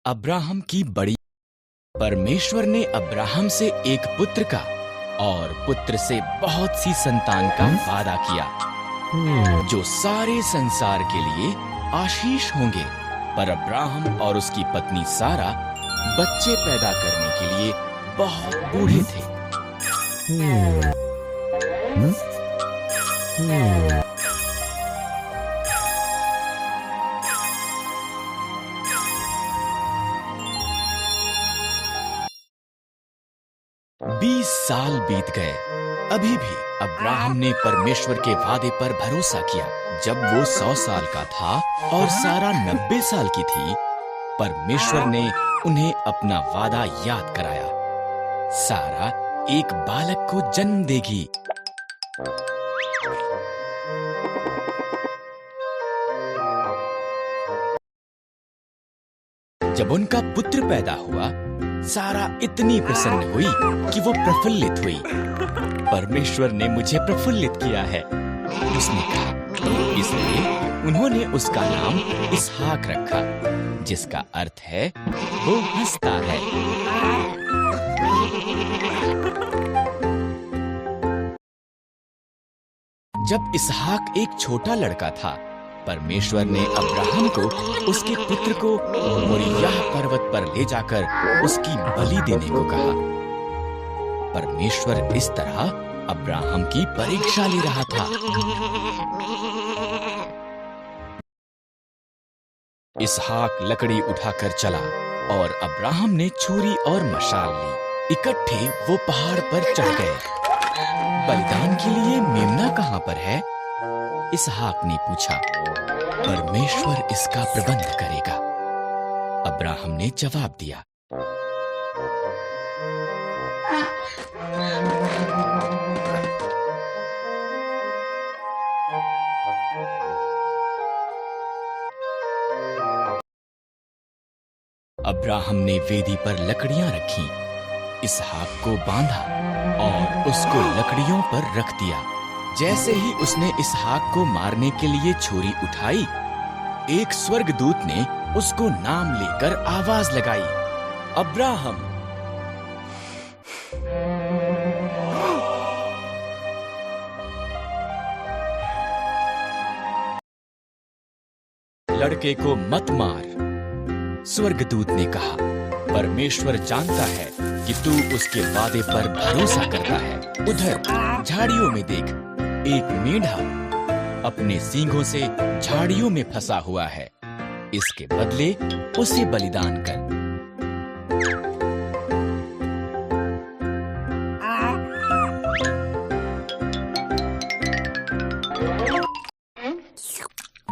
Abraham की बड़ी। परमेश्वर ने अब्राहम से एक पुत्र का और पुत्र से बहुत सी संतान का वादा किया, जो सारे संसार के लिए आशीष होंगे। पर अब्राहम और उसकी पत्नी सारा बच्चे पैदा करने के लिए बहुत बूढ़े थे। 20 साल बीत गए। अभी भी अब्राहम ने परमेश्वर के वादे पर भरोसा किया। जब वो 100 साल का था और सारा 90 साल की थी, परमेश्वर ने उन्हें अपना वादा याद कराया। सारा एक बालक को जन्म देगी। जब उनका पुत्र पैदा हुआ, सारा इतनी प्रसन्न हुई कि वो प्रफुल्लित हुई। परमेश्वर ने मुझे प्रफुल्लित किया है, उसने कहा। इसलिए उन्होंने उसका नाम इसहाक रखा, जिसका अर्थ है वो हंसता है। जब इसहाक एक छोटा लड़का था, परमेश्वर ने अब्राहम को उसके पुत्र को मोरिय्याह पर्वत पर ले जाकर उसकी बलि देने को कहा। परमेश्वर इस तरह अब्राहम की परीक्षा ले रहा था। इसहाक लकड़ी उठाकर चला और अब्राहम ने छुरी और मशाल ली। इकट्ठे वो पहाड़ पर चढ़ गए। बलिदान के लिए मेमना कहाँ पर है? इसहाक ने पूछा। परमेश्वर इसका प्रबंध करेगा, अब्राहम ने जवाब दिया। अब्राहम ने वेदी पर लकड़ियां रखी, इसहाक को बांधा और उसको लकड़ियों पर रख दिया। जैसे ही उसने इसहाक को मारने के लिए छुरी उठाई, एक स्वर्गदूत ने उसको नाम लेकर आवाज लगाई, अब्राहम। लड़के को मत मार, स्वर्गदूत ने कहा। परमेश्वर जानता है कि तू उसके वादे पर भरोसा करता है। उधर झाड़ियों में देख, एक मेंढा अपने सींगों से झाड़ियों में फंसा हुआ है। इसके बदले उसे बलिदान कर।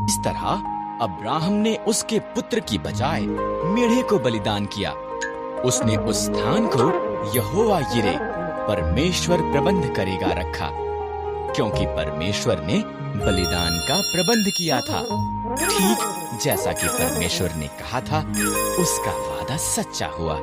इस तरह अब्राहम ने उसके पुत्र की बजाय मेढ़े को बलिदान किया। उसने उस स्थान को यहोवा यिरे, परमेश्वर प्रबंध करेगा, रखा, क्योंकि परमेश्वर ने बलिदान का प्रबंध किया था। ठीक जैसा कि परमेश्वर ने कहा था, उसका वादा सच्चा हुआ।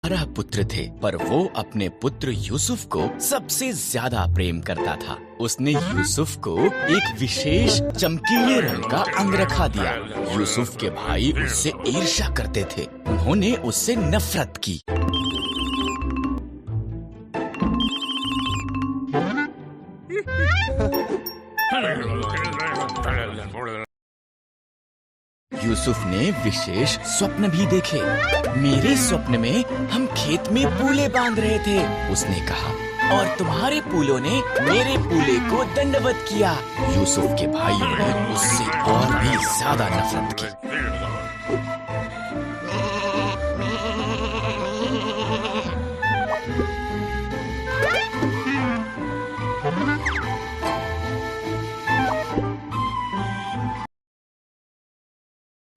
बारह पुत्र थे, पर वो अपने पुत्र यूसुफ को सबसे ज्यादा प्रेम करता था। उसने यूसुफ को एक विशेष चमकीले रंग का अंगरखा दिया। यूसुफ के भाई उससे ईर्ष्या करते थे। उन्होंने उससे नफरत की। यूसुफ ने विशेष स्वप्न भी देखे। मेरे स्वप्न में हम खेत में पूले बांध रहे थे, उसने कहा, और तुम्हारे पूलों ने मेरे पूले को दंडवत किया। यूसुफ के भाइयों ने उससे और भी ज्यादा नफरत की।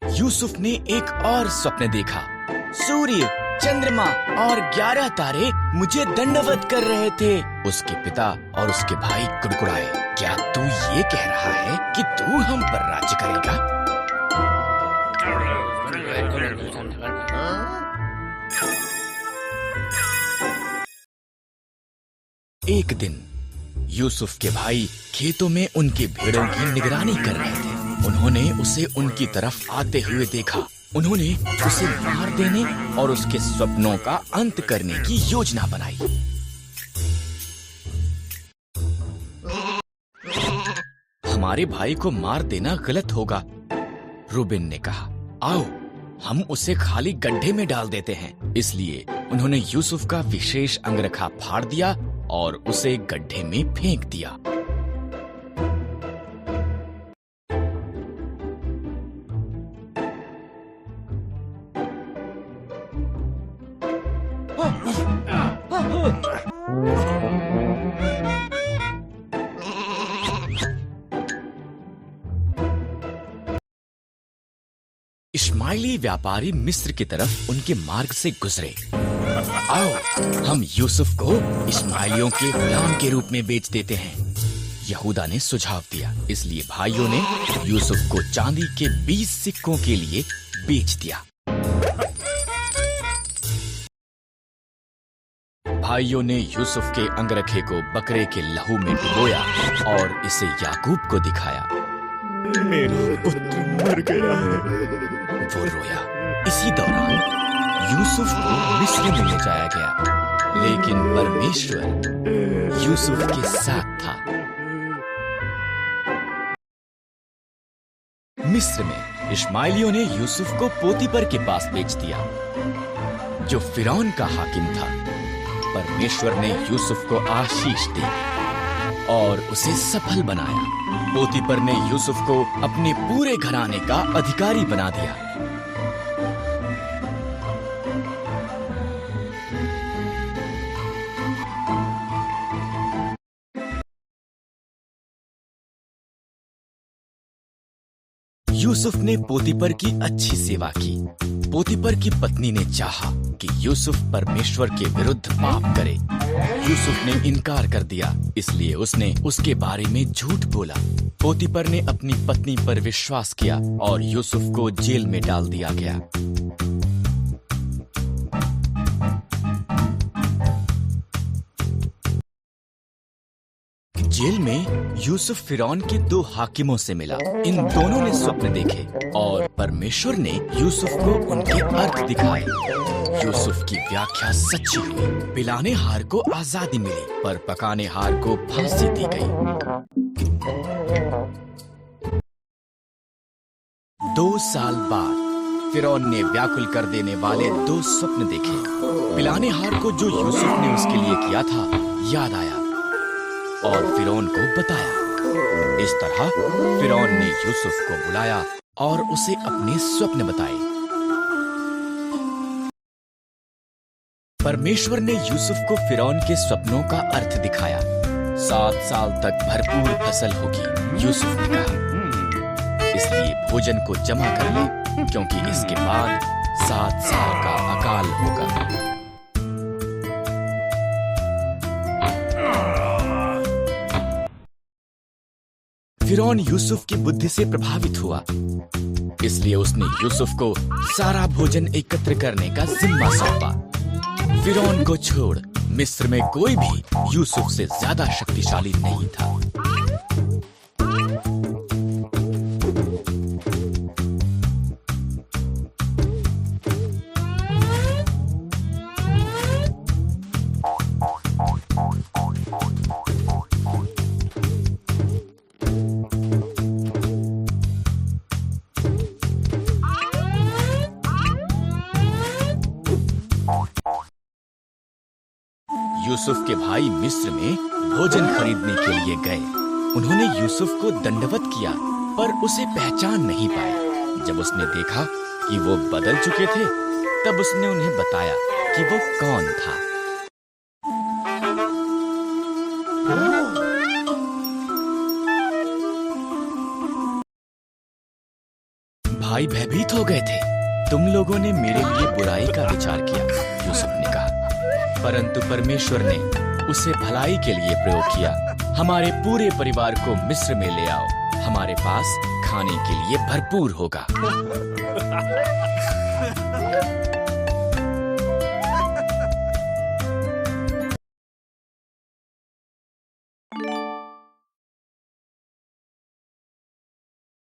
यूसुफ ने एक और स्वप्न देखा। सूर्य, चंद्रमा और 11 तारे मुझे दंडवत कर रहे थे। उसके पिता और उसके भाई कुड़कुड़ाए। क्या तू ये कह रहा है कि तू हम पर राज्य करेगा? एक दिन यूसुफ के भाई खेतों में उनकी भेड़ों की निगरानी कर रहे थे। उन्होंने उसे उनकी तरफ आते हुए देखा। उन्होंने उसे मार देने और उसके सपनों का अंत करने की योजना बनाई। हमारे भाई को मार देना गलत होगा, रूबेन ने कहा। आओ हम उसे खाली गड्ढे में डाल देते हैं। इसलिए उन्होंने यूसुफ का विशेष अंगरखा फाड़ दिया और उसे गड्ढे में फेंक दिया। इश्माइली व्यापारी मिस्र की तरफ उनके मार्ग से गुजरे। आओ हम यूसुफ को इश्माइलियों के गुलाम के रूप में बेच देते हैं, यहूदा ने सुझाव दिया। इसलिए भाइयों ने यूसुफ को चांदी के 20 सिक्कों के लिए बेच दिया। भाइयों ने यूसुफ के अंगरखे को बकरे के लहू में डुबोया और इसे याकूब को दिखाया। मेरा पुत्र मर गया है। वो रोया। इसी दौरान यूसुफ को मिस्र में ले जाया गया, लेकिन परमेश्वर यूसुफ के साथ था। मिस्र में इश्माइलियों ने यूसुफ को पोतीपर के पास बेच दिया, जो फिरौन का हाकिम था। परमेश्वर ने यूसुफ को आशीष दी और उसे सफल बनाया। पोतीपर ने यूसुफ को अपने पूरे घराने का अधिकारी बना दिया। यूसुफ ने पोतीपर की अच्छी सेवा की। पोतीपर की पत्नी ने चाहा कि यूसुफ परमेश्वर के विरुद्ध पाप करे। यूसुफ ने इनकार कर दिया, इसलिए उसने उसके बारे में झूठ बोला। पोतीपर ने अपनी पत्नी पर विश्वास किया और यूसुफ को जेल में डाल दिया गया। जेल में यूसुफ फिरौन के 2 हाकिमों से मिला। इन दोनों ने स्वप्न देखे और परमेश्वर ने यूसुफ को उनके अर्थ दिखाए। यूसुफ की व्याख्या सच्ची हुई। पिलाने हार को आजादी मिली, पर पकाने हार को फांसी दी गई। 2 साल बाद फिरौन ने व्याकुल कर देने वाले 2 स्वप्न देखे। पिलाने हार को जो यूसुफ ने उसके लिए किया था याद आया और फिरौन को बताया। इस तरह फिरौन ने यूसुफ को बुलाया और उसे अपने स्वप्न बताए। परमेश्वर ने यूसुफ को फिरौन के स्वप्नों का अर्थ दिखाया। 7 साल तक भरपूर फसल होगी, यूसुफ ने कहा। इसलिए भोजन को जमा कर ले, क्योंकि इसके बाद 7 साल का अकाल होगा। फिरौन यूसुफ की बुद्धि से प्रभावित हुआ, इसलिए उसने यूसुफ को सारा भोजन एकत्र करने का जिम्मा सौंपा। फिरौन को छोड़ मिस्र में कोई भी यूसुफ से ज्यादा शक्तिशाली नहीं था। यूसुफ के भाई मिस्र में भोजन खरीदने के लिए गए। उन्होंने यूसुफ को दंडवत किया, पर उसे पहचान नहीं पाए। जब उसने देखा कि वो बदल चुके थे, तब उसने उन्हें बताया कि वो कौन था। भाई भयभीत हो गए थे। तुम लोगों ने मेरे लिए बुराई का विचार किया, यूसुफ ने कहा, परंतु परमेश्वर ने उसे भलाई के लिए प्रयोग किया। हमारे पूरे परिवार को मिस्र में ले आओ, हमारे पास खाने के लिए भरपूर होगा। है।